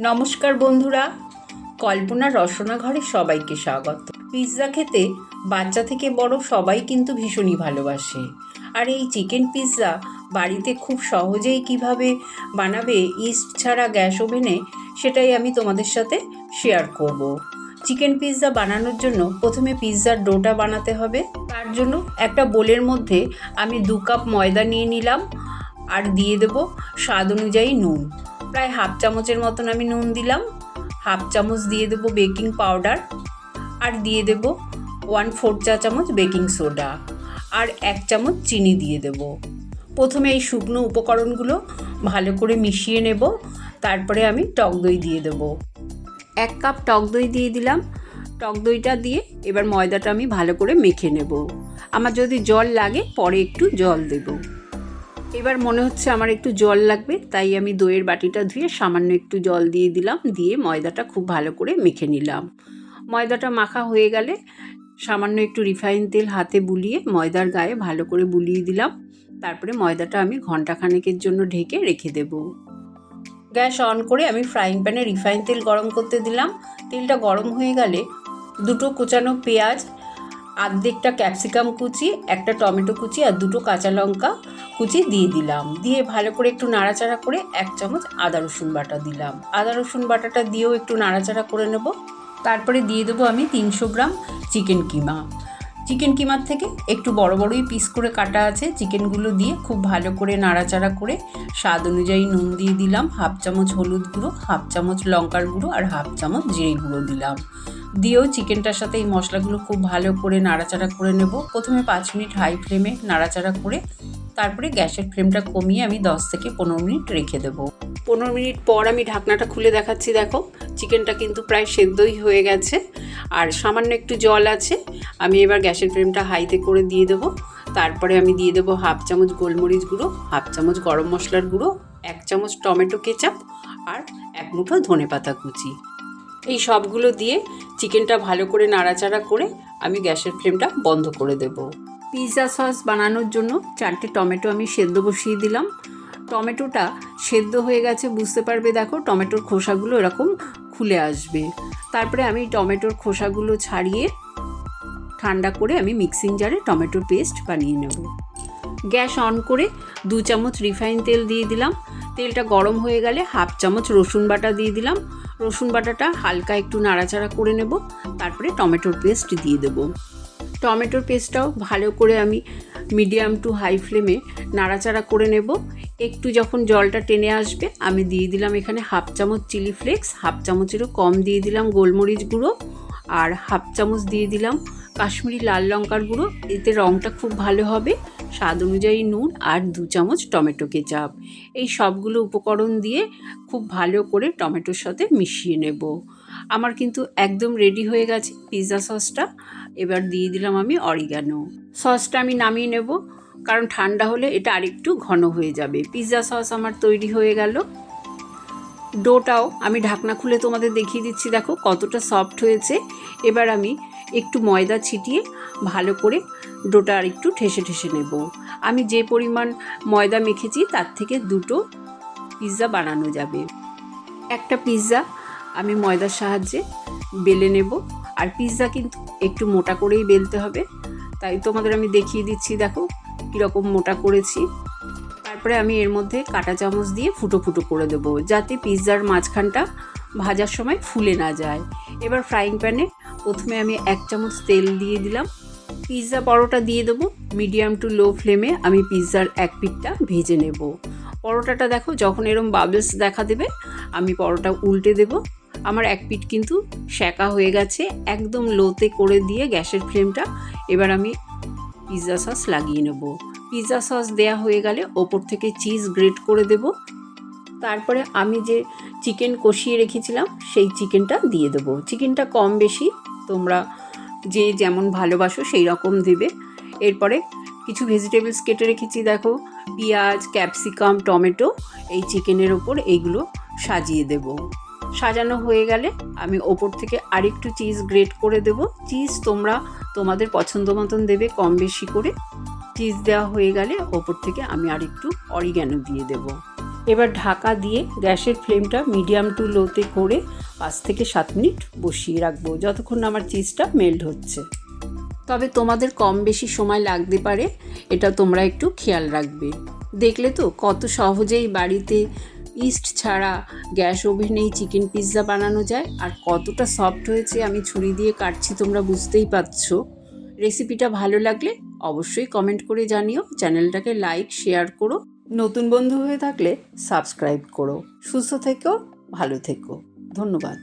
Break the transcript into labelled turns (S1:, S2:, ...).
S1: নমস্কার বন্ধুরা, কল্পনার রসনা ঘরে সবাইকে স্বাগত। পিৎজা খেতে বাচ্চা থেকে বড় সবাই কিন্তু ভীষণই ভালোবাসে। আর এই চিকেন পিৎজা বাড়িতে খুব সহজেই কিভাবে বানাবে ইস্ট ছাড়া গ্যাস ওভেনে, সেটাই আমি তোমাদের সাথে শেয়ার করব। চিকেন পিৎজা বানানোর জন্য প্রথমে পিৎজার ডোটা বানাতে হবে। তার জন্য একটা বোলের মধ্যে আমি 2 কাপ ময়দা নিয়ে নিলাম আর দিয়ে দেব স্বাদ অনুযায়ী নুন। প্রায় হাফ চামচের মতন আমি নুন দিলাম। হাফ চামচ দিয়ে দেবো বেকিং পাউডার আর দিয়ে দেব 1/4 চা চামচ বেকিং সোডা আর 1 চামচ চিনি দিয়ে দেব। প্রথমে এই শুকনো উপকরণগুলো ভালো করে মিশিয়ে নেব। তারপরে আমি টক দই দিয়ে দেব। 1 কাপ টক দই দিয়ে দিলাম। টক দইটা দিয়ে এবার ময়দাটা আমি ভালো করে মেখে নেব। আমার যদি জল লাগে পরে একটু জল দেব। এবার মনে হচ্ছে আমার একটু জল লাগবে, তাই আমি দইয়ের বাটিটা ধুয়ে সামান্য একটু জল দিয়ে দিলাম। দিয়ে ময়দাটা খুব ভালো করে মেখে নিলাম। ময়দাটা মাখা হয়ে গেলে সামান্য একটু রিফাইন তেল হাতে বুলিয়ে ময়দার গায়ে ভালো করে বুলিয়ে দিলাম। তারপরে ময়দাটা আমি ঘন্টাখানেকের জন্য ঢেকে রেখে দেব। গ্যাস অন করে আমি ফ্রাইং প্যানে রিফাইন তেল গরম করতে দিলাম। তেলটা গরম হয়ে গেলে 2টো কোচানো পেঁয়াজ, আর্ধেকটা ক্যাপসিকাম কুচি, একটা টমেটো কুচি আর 2টো কাঁচা লঙ্কা কুচি দিয়ে দিলাম। দিয়ে ভালো করে একটু নাড়াচাড়া করে 1 চামচ আদা রসুন বাটা দিলাম। আদা রসুন বাটাটা দিয়েও একটু নাড়াচাড়া করে নেব। তারপরে দিয়ে দেবো আমি 300 গ্রাম চিকেন কিমা। চিকেন কিমার থেকে একটু বড় বড়ই পিস করে কাটা আছে। চিকেনগুলো দিয়ে খুব ভালো করে নাড়াচাড়া করে স্বাদ অনুযায়ী নুন দিয়ে দিলাম। হাফ চামচ হলুদ গুঁড়ো, হাফ চামচ লঙ্কার গুঁড়ো আর হাফ চামচ জিরে গুঁড়ো দিলাম। দিয়েও চিকেনটার সাথে এই মশলাগুলো খুব ভালো করে নাড়াচাড়া করে নেব। প্রথমে 5 মিনিট হাই ফ্লেমে নাড়াচাড়া করে তারপরে গ্যাসের ফ্লেমটা কমিয়ে আমি 10 থেকে 15 মিনিট রেখে দেবো। 15 মিনিট পর আমি ঢাকনাটা খুলে দেখাচ্ছি। দেখো, চিকেনটা কিন্তু প্রায় সেদ্ধই হয়ে গেছে আর সামান্য একটু জল আছে। আমি এবার গ্যাসের ফ্লেমটা হাইতে করে দিয়ে দেবো। তারপরে আমি দিয়ে দেবো হাফ চামচ গোলমরিচ গুঁড়ো, হাফ চামচ গরম মশলার গুঁড়ো, 1 চামচ টমেটো কেচাপ আর 1 মুঠো ধনেপাতা কুচি। এই সবগুলো দিয়ে চিকেনটা ভালো করে নাড়াচাড়া করে আমি গ্যাসের ফ্লেমটা বন্ধ করে দেব। পিৎজা সস বানানোর জন্য 4টে টমেটো আমি সেদ্ধ বসিয়ে দিলাম। টমেটোটা সেদ্ধ হয়ে গেছে বুঝতে পারবে, দেখো টমেটোর খোসাগুলো এরকম খুলে আসবে। তারপরে আমি টমেটোর খোসাগুলো ছাড়িয়ে ঠান্ডা করে আমি মিক্সিং জারে টমেটোর পেস্ট বানিয়ে নেব। গ্যাস অন করে 2 চামচ রিফাইন তেল দিয়ে দিলাম। তেলটা গরম হয়ে গেলে হাফ চামচ রসুন বাটা দিয়ে দিলাম। রসুন বাটাটা হালকা একটু নাড়াচাড়া করে নেব। তারপরে টমেটোর পেস্ট দিয়ে দেব। টমেটোর পেস্টটাও ভালো করে আমি মিডিয়াম টু হাই ফ্লেমে নাড়াচাড়া করে নেব। একটু যখন জলটা টেনে আসবে আমি দিয়ে দিলাম এখানে হাফ চামচ চিলি ফ্লেক্স, হাফ চামচেরও কম দিয়ে দিলাম গোলমরিচ গুঁড়ো আর হাফ চামচ দিয়ে দিলাম কাশ্মীরি লাল লঙ্কার গুঁড়ো। এতে রঙটা খুব ভালো হবে। স্বাদ অনুযায়ী নুন আর 2 চামচ টমেটো কেচাপ। এই সবগুলো উপকরণ দিয়ে খুব ভালো করে টমেটোর সাথে মিশিয়ে নেব। আমার কিন্তু একদম রেডি হয়ে গেছে পিৎজা সসটা। এবার দিয়ে দিলাম আমি অরিগ্যানো। সসটা আমি নামিয়ে নেব, কারণ ঠান্ডা হলে এটা আরেকটু ঘন হয়ে যাবে। পিৎজা সস আমার তৈরি হয়ে গেল। ডোটাও আমি ঢাকনা খুলে তোমাদের দেখিয়ে দিচ্ছি, দেখো কতটা সফট হয়েছে। এবার আমি একটু ময়দা ছিটিয়ে ভালো করে ডোটা আর একটু ঠেসে ঠেসে নেব। আমি যে পরিমাণ ময়দা মেখেছি তার থেকে 2টো পিৎজা বানানো যাবে। একটা পিৎজা আমি ময়দার সাহায্যে বেলে নেব। আর পিৎজা কিন্তু একটু মোটা করেই বেলতে হবে, তাই তোমাদের আমি দেখিয়ে দিচ্ছি, দেখো কীরকম মোটা করেছি। তারপরে আমি এর মধ্যে কাঁটা চামচ দিয়ে ফুটো ফুটো করে দেবো, যাতে পিৎজার মাঝখানটা ভাজার সময় ফুলে না যায়। এবার ফ্রাইং প্যানে প্রথমে আমি 1 চামচ তেল দিয়ে দিলাম। পিৎজা পরোটা দিয়ে দেবো। মিডিয়াম টু লো ফ্লেমে আমি পিৎজার এক পিঠটা ভেজে নেব। পরোটাটা দেখো যখন এরম বাবলস দেখা দেবে আমি পরোটা উল্টে দেব। আমার এক পিঠ কিন্তু সেঁকা হয়ে গেছে। একদম লোতে করে দিয়ে গ্যাসের ফ্লেমটা এবার আমি পিৎজা সস লাগিয়ে নেব। পিৎজা সস দেয়া হয়ে গেলে ওপর থেকে চিজ গ্রেট করে দেব। তারপরে আমি যে চিকেন কষিয়ে রেখেছিলাম সেই চিকেনটা দিয়ে দেবো। চিকেনটা কম বেশি তোমরা যে যেমন ভালোবাসো সেই রকম দেবে। এরপরে কিছু ভেজিটেবলস কেটে রেখেছি, দেখো পেঁয়াজ, ক্যাপসিকাম, টমেটো এই চিকেনের ওপর এইগুলো সাজিয়ে দেব। সাজানো হয়ে গেলে আমি ওপর থেকে আরেকটু চিজ গ্রেট করে দেব। চিজ তোমরা তোমাদের পছন্দ মতন দেবে কম বেশি করে। চিজ দেওয়া হয়ে গেলে ওপর থেকে আমি আরেকটু অরিগ্যানো দিয়ে দেব। এবার ঢাকা দিয়ে গ্যাসের ফ্লেমটা মিডিয়াম টু লোতে করে 5 থেকে 7 মিনিট বসিয়ে রাখবো, যতক্ষণ না আমার চিজটা মেল্ট হচ্ছে। তবে তোমাদের কম বেশি সময় লাগতে পারে, এটা তোমরা একটু খেয়াল রাখবে। দেখলে তো কত সহজেই বাড়িতে ইস্ট ছাড়া গ্যাস ওভেনেই চিকেন পিৎজা বানানো যায়, আর কতটা সফট হয়েছে। আমি ছুরি দিয়ে কাটছি, তোমরা বুঝতেই পারছো। রেসিপিটা ভালো লাগলে অবশ্যই কমেন্ট করে জানিও, চ্যানেলটাকে লাইক শেয়ার করো, নতুন বন্ধু হয়ে থাকলে সাবস্ক্রাইব করো। সুস্থ থেকো, ভালো থেকো, ধন্যবাদ।